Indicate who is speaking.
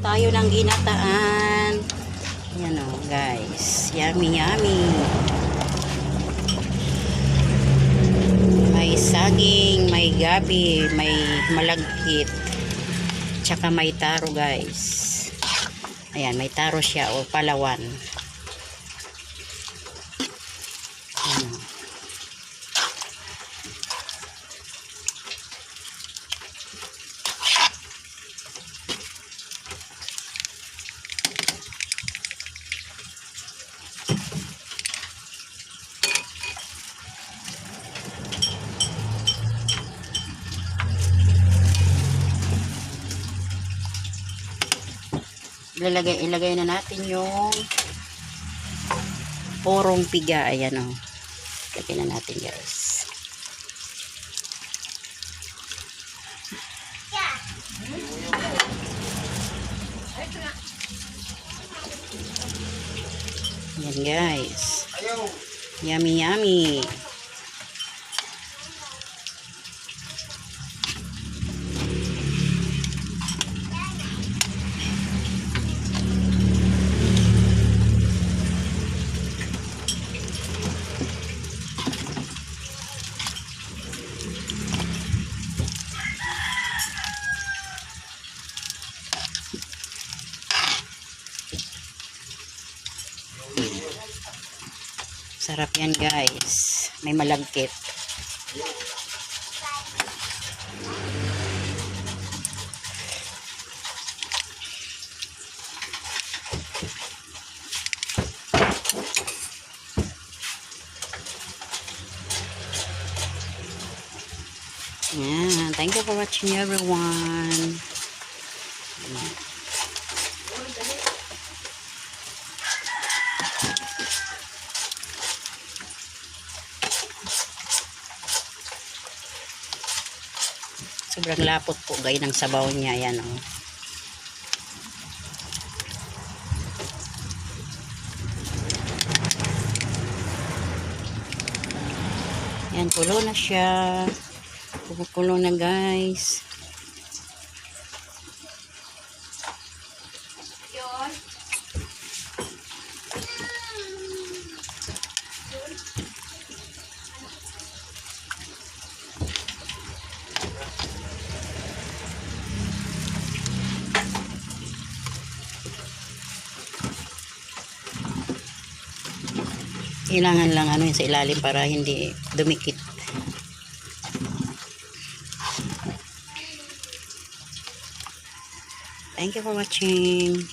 Speaker 1: tayo ng ginataan. Yan o guys. Yummy yummy. May saging, may gabi, may malagkit. Tsaka may taro guys. Ayan, may taro siya o palawan. Ayan. Ilagay na natin yung porong piga. Ayan o. Ilagay na natin guys. Ayan guys. Yummy yummy. Sarap yan guys. May malagkit. Yeah, thank you for watching everyone. Sobrang lapot po gaya ng sabaw niya. Yan o. Yan, kulo na siya. Kulo na guys. Kailangan lang ano yun sa ilalim para hindi dumikit. Thank you for watching.